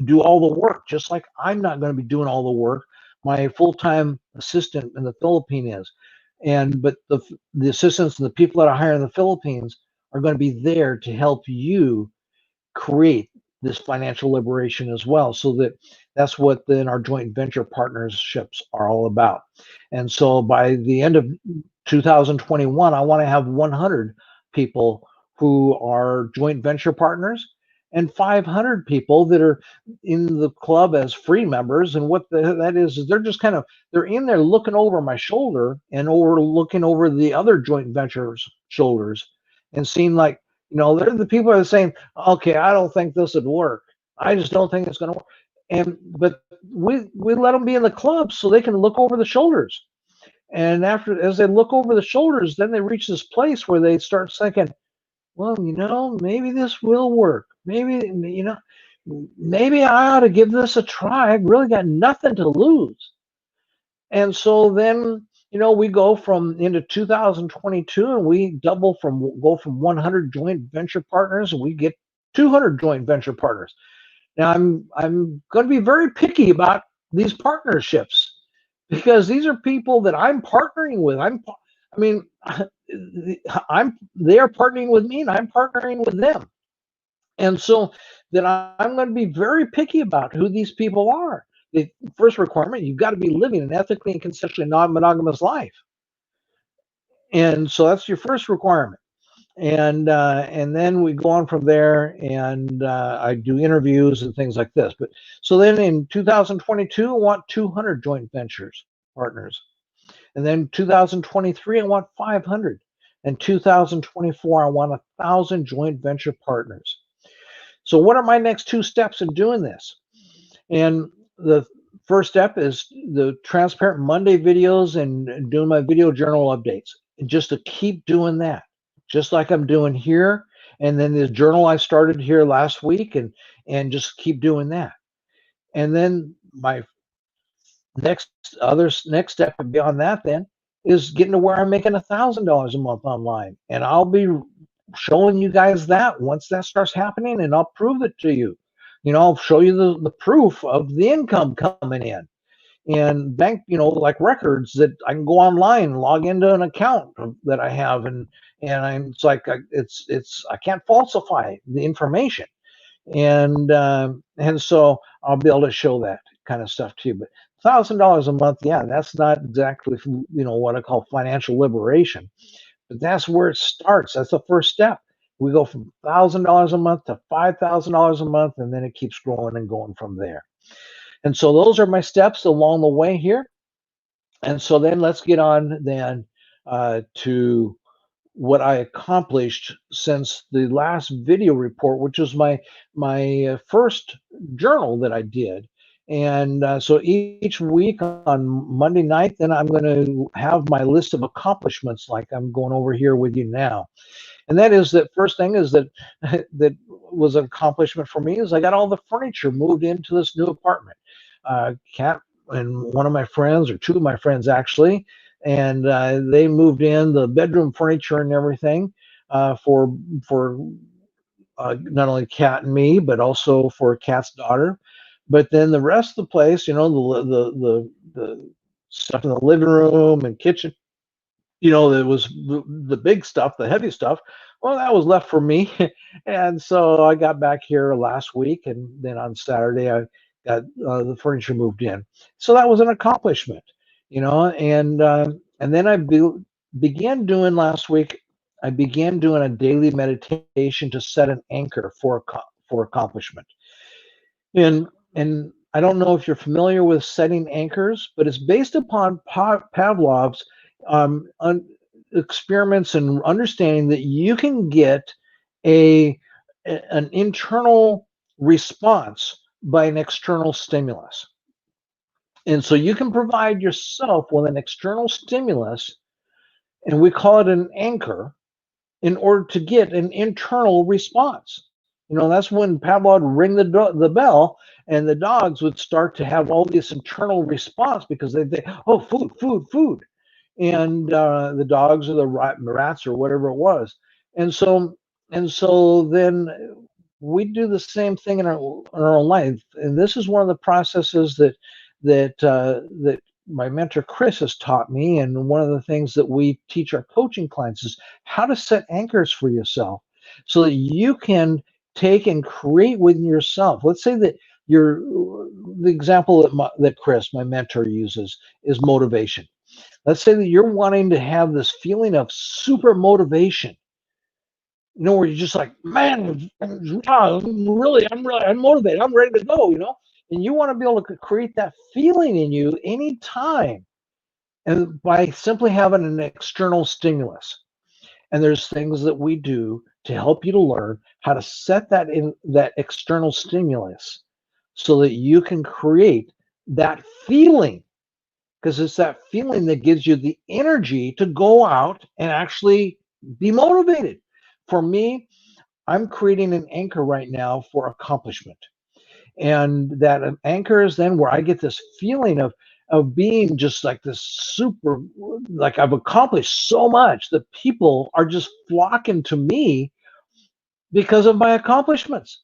A: do all the work, just like I'm not going to be doing all the work. My full-time assistant in the Philippines is, but the assistants and the people that I hire in the Philippines are going to be there to help you create this financial liberation as well. So that's what then our joint venture partnerships are all about. And so by the end of 2021, I want to have 100 people who are joint venture partners and 500 people that are in the club as free members. And what that is they're just they're in there looking over my shoulder and looking over the other joint ventures shoulders and seeing, like, they're the people that are saying, okay, I don't think this would work. I just don't think it's going to work. But we let them be in the club so they can look over the shoulders. And as they look over the shoulders, then they reach this place where they start thinking, well, maybe this will work. Maybe I ought to give this a try. I've really got nothing to lose. And so then, we go into 2022, and we go from 100 joint venture partners, and we get 200 joint venture partners. Now I'm going to be very picky about these partnerships, because these are people that I'm partnering with. They are partnering with me, and I'm partnering with them. And so that I'm going to be very picky about who these people are. The first requirement, you've got to be living an ethically and consensually non-monogamous life. And so that's your first requirement. And then we go on from there, and I do interviews and things like this. But so then in 2022, I want 200 joint ventures partners. And then 2023, I want 500. And 2024, I want 1,000 joint venture partners. So what are my next 2 steps in doing this? And the first step is the Transparent Monday videos and doing my video journal updates. And just to keep doing that, just like I'm doing here. And then the journal I started here last week, and just keep doing that. And then my next step beyond that then is getting to where I'm making $1,000 a month online. And I'll be showing you guys that once that starts happening, and I'll prove it to you. I'll show you the proof of the income coming in, and bank, like records that I can go online, log into an account that I have, and it's like I can't falsify the information, and so I'll be able to show that kind of stuff to you. But $1,000 a month, yeah, that's not exactly what I call financial liberation, but that's where it starts. That's the first step. We go from $1,000 a month to $5,000 a month, and then it keeps growing and going from there. And so those are my steps along the way here. And so then let's get on then to what I accomplished since the last video report, which was my first journal that I did. And so each week on Monday night, then I'm going to have my list of accomplishments like I'm going over here with you now. And that is that first thing is that that was an accomplishment for me is I got all the furniture moved into this new apartment. Cat and one of my friends, or two of my friends actually, and they moved in the bedroom furniture and everything for not only Cat and me, but also for Cat's daughter. But then the rest of the place, the stuff in the living room and kitchen, that was the big stuff, the heavy stuff. Well, that was left for me, and so I got back here last week, and then on Saturday I got the furniture moved in. So that was an accomplishment, and then began doing last week. I began doing a daily meditation to set an anchor for accomplishment. And I don't know if you're familiar with setting anchors, but it's based upon Pavlov's um, un- experiments and understanding that you can get a an internal response by an external stimulus. And so you can provide yourself with an external stimulus, and we call it an anchor, in order to get an internal response. That's when Pavlov would ring the bell, and the dogs would start to have all this internal response because they think, oh, food, food, food. And the dogs or the rats or whatever it was. And so then we do the same thing in our own life. And this is one of the processes that my mentor Chris has taught me, and one of the things that we teach our coaching clients is how to set anchors for yourself so that you can take and create within yourself. Let's say that the example that Chris, my mentor, uses is motivation. Let's say that you're wanting to have this feeling of super motivation, where you're just like, man, I'm motivated, I'm ready to go, and you want to be able to create that feeling in you anytime, and by simply having an external stimulus. And there's things that we do to help you to learn how to set that external stimulus so that you can create that feeling, because it's that feeling that gives you the energy to go out and actually be motivated. For me, I'm creating an anchor right now for accomplishment. And that anchor is then where I get this feeling of being just like this super, like I've accomplished so much that people are just flocking to me because of my accomplishments.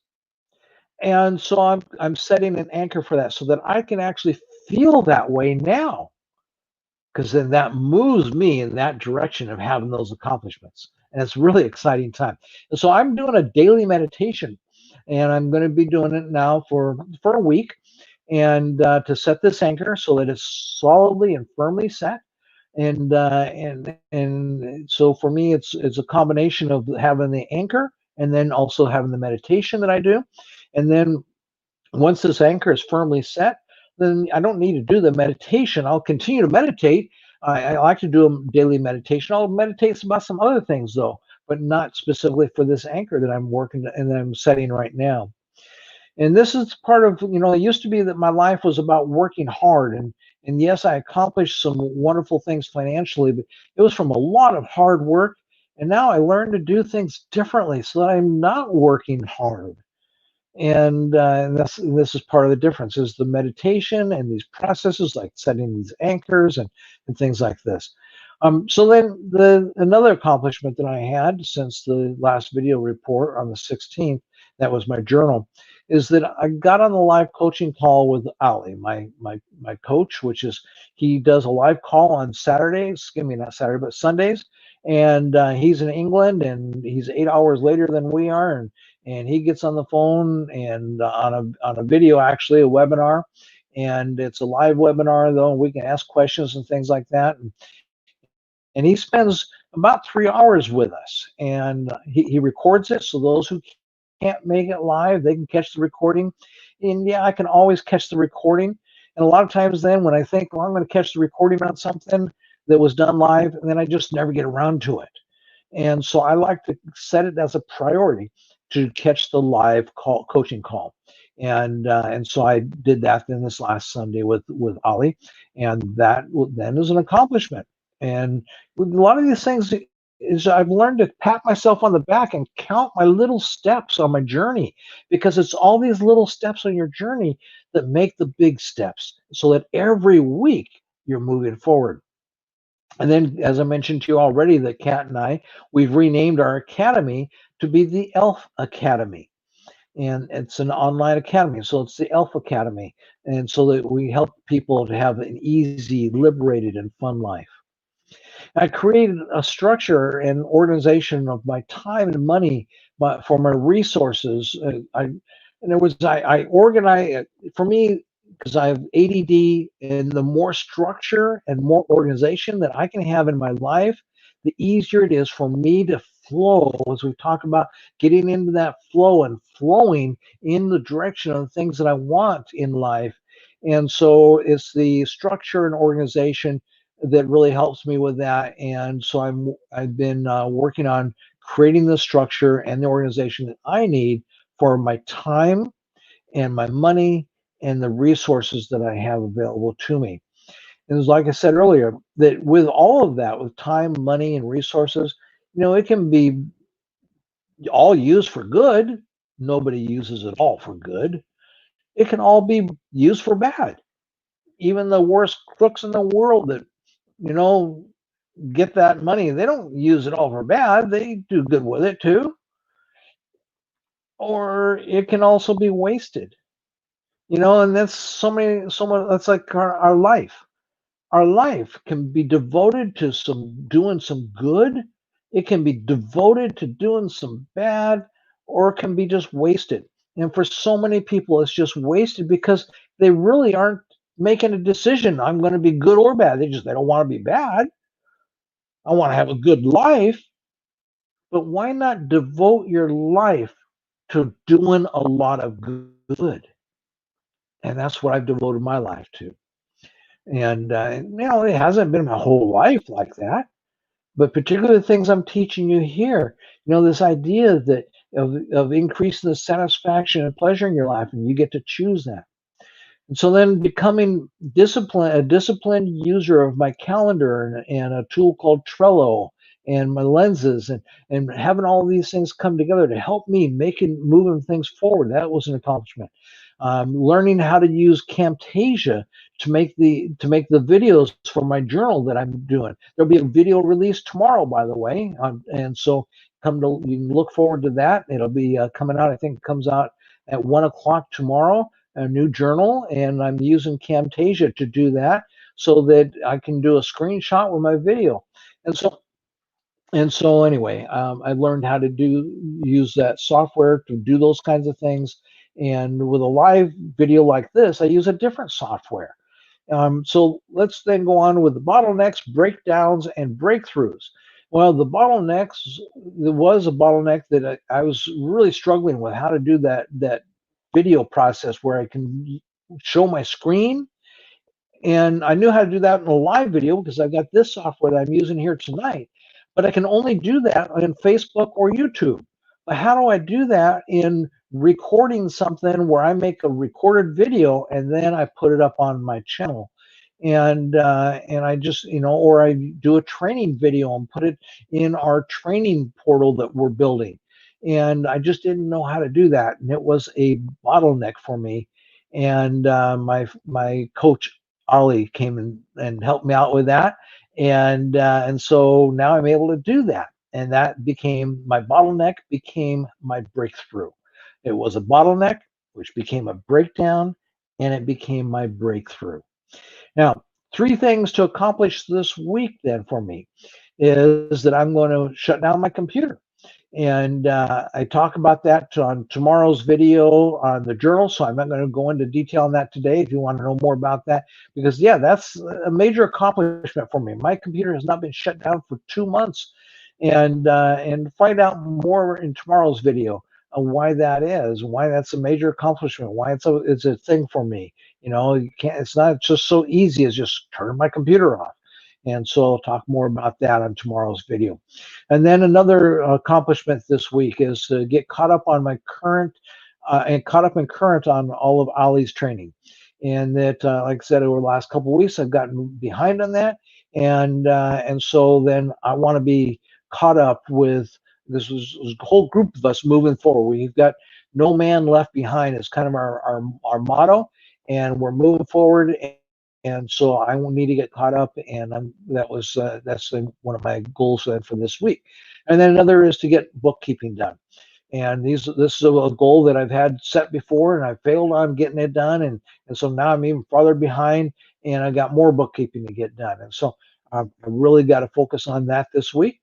A: And so I'm setting an anchor for that so that I can actually feel that way now, because then that moves me in that direction of having those accomplishments. And it's really exciting time. And so I'm doing a daily meditation, and I'm going to be doing it now for a week, and to set this anchor so that it's solidly and firmly set. And so for me, it's a combination of having the anchor and then also having the meditation that I do. And then once this anchor is firmly set, then I don't need to do the meditation. I'll continue to meditate. I like to do a daily meditation. I'll meditate about some other things though, but not specifically for this anchor that I'm working and that I'm setting right now. And this is part of, it used to be that my life was about working hard, and yes, I accomplished some wonderful things financially, but it was from a lot of hard work. And now I learned to do things differently so that I'm not working hard. And this is part of the difference is the meditation and these processes like setting these anchors and things like this. So then another accomplishment that I had since the last video report on the 16th, that was my journal, is that I got on the live coaching call with Ali, my coach, which is he does a live call on Saturdays, excuse me, not Saturday, but Sundays. And he's in England, and he's 8 hours later than we are, and he gets on the phone and on a video, actually a webinar, and it's a live webinar though. We can ask questions and things like that, and he spends about 3 hours with us, and he records it so those who can't make it live, they can catch the recording. And yeah, I can always catch the recording, and a lot of times then when I think, well, I'm going to catch the recording on something that was done live, and then I just never get around to it. And so I like to set it as a priority to catch the live coaching call. And so I did that then this last Sunday with Ali, and that then is an accomplishment. And with a lot of these things, is I've learned to pat myself on the back and count my little steps on my journey, because it's all these little steps on your journey that make the big steps, so that every week you're moving forward. And then, as I mentioned to you already, that Kat and I, we've renamed our academy to be the Elf Academy. And it's an online academy. So it's the Elf Academy. And so that we help people to have an easy, liberated, and fun life. I created a structure and organization of my time and money, for my resources. In other words, I organize for me, because I have ADD, and the more structure and more organization that I can have in my life, the easier it is for me to flow. As we talk about getting into that flow and flowing in the direction of the things that I want in life. And so it's the structure and organization that really helps me with that. And so I've been working on creating the structure and the organization that I need for my time and my money and the resources that I have available to me. And it's like I said earlier, that with all of that, with time, money, and resources, it can be all used for good. Nobody uses it all for good. It can all be used for bad. Even the worst crooks in the world that you know get that money, they don't use it all for bad. They do good with it too. Or it can also be wasted. And that's that's like our life. Our life can be devoted to doing some good. It can be devoted to doing some bad, or it can be just wasted. And for so many people, it's just wasted because they really aren't making a decision. I'm going to be good or bad. They don't want to be bad. I want to have a good life. But why not devote your life to doing a lot of good? And that's what I've devoted my life to. And, it hasn't been my whole life like that, but particularly the things I'm teaching you here, this idea that of increasing the satisfaction and pleasure in your life, and you get to choose that. And so then becoming a disciplined user of my calendar and a tool called Trello and my lenses, and having all these things come together to help me moving things forward. That was an accomplishment. Learning how to use Camtasia to make the videos for my journal that I'm doing. There'll be a video release tomorrow, by the way, and so you can look forward to that. It'll be coming out. I think it comes out at 1 o'clock tomorrow, a new journal, and I'm using Camtasia to do that so that I can do a screenshot with my video. And so anyway, I learned how to use that software to do those kinds of things. And with a live video like this, I use a different software. So let's then go on with the bottlenecks, breakdowns, and breakthroughs. Well, there was a bottleneck that I was really struggling with, how to do that video process where I can show my screen. And I knew how to do that in a live video because I've got this software that I'm using here tonight. But I can only do that on Facebook or YouTube. But how do I do that in recording something where I make a recorded video and then I put it up on my channel? And I just, or I do a training video and put it in our training portal that we're building. And I just didn't know how to do that. And it was a bottleneck for me. And my coach Ollie came and helped me out with that, and so now I'm able to do that, and that became my bottleneck, became my breakthrough. It was a bottleneck, which became a breakdown, and it became my breakthrough. Now, three things to accomplish this week then for me is that I'm going to shut down my computer. And I talk about that on tomorrow's video on the journal. So I'm not going to go into detail on that today if you want to know more about that. Because, yeah, that's a major accomplishment for me. My computer has not been shut down for 2 months. And find out more in tomorrow's video on why that is, why that's a major accomplishment, why it's a thing for me. It's not just so easy as just turn my computer off. And so I'll talk more about that on tomorrow's video. And then another accomplishment this week is to get caught up on my current and caught up in current on all of Ollie's training. And that, like I said, over the last couple of weeks, I've gotten behind on that. And so then I want to be caught up with, this was a whole group of us moving forward. We've got no man left behind is kind of our motto, and we're moving forward. And so I will need to get caught up, and that's one of my goals for this week. And then another is to get bookkeeping done. And this is a goal that I've had set before, and I failed on getting it done, and so now I'm even farther behind, and I got more bookkeeping to get done. And so I really got to focus on that this week.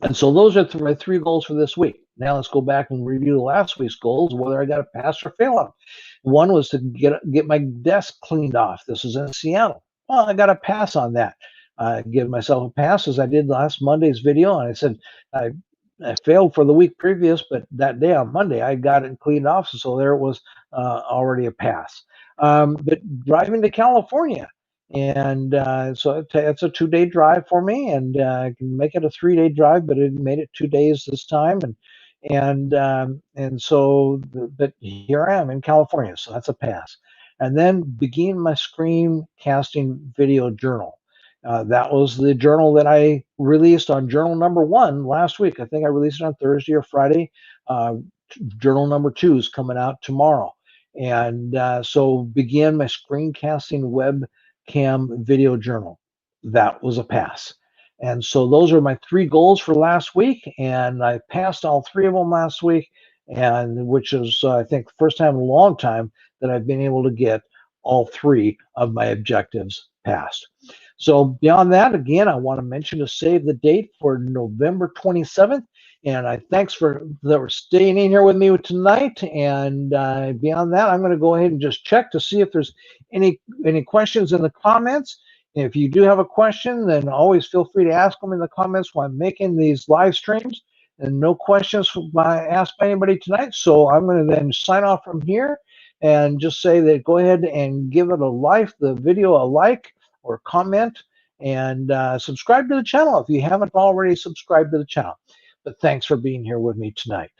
A: And so those are my three goals for this week. Now let's go back and review last week's goals, whether I got to pass or fail on them. One was to get my desk cleaned off. This is in Seattle. Well, I got to pass on that. I give myself a pass, as I did last Monday's video, and I said I failed for the week previous, but that day on Monday I got it cleaned off, so there it was, already a pass. But driving to California, and so it's a 2-day drive for me, and I can make it a 3-day drive, but it made it 2 days this time, and so, but here I am in California, so that's a pass. And then begin my screencasting video journal. That was the journal that I released on journal number 1 last week. I think I released it on Thursday or Friday. Journal number 2 is coming out tomorrow. And so begin my screencasting webcam video journal. That was a pass. And so those are my 3 goals for last week, and I passed all 3 of them last week, and which is, I think, the first time in a long time that I've been able to get all 3 of my objectives passed. So beyond that, again, I want to mention to save the date for November 27th. And I thanks for staying in here with me tonight. And beyond that, I'm going to go ahead and just check to see if there's any questions in the comments. And if you do have a question, then always feel free to ask them in the comments while I'm making these live streams. And no questions asked by anybody tonight. So I'm going to then sign off from here and just say that go ahead and give it the video a like or comment, and subscribe to the channel if you haven't already subscribed to the channel. But thanks for being here with me tonight.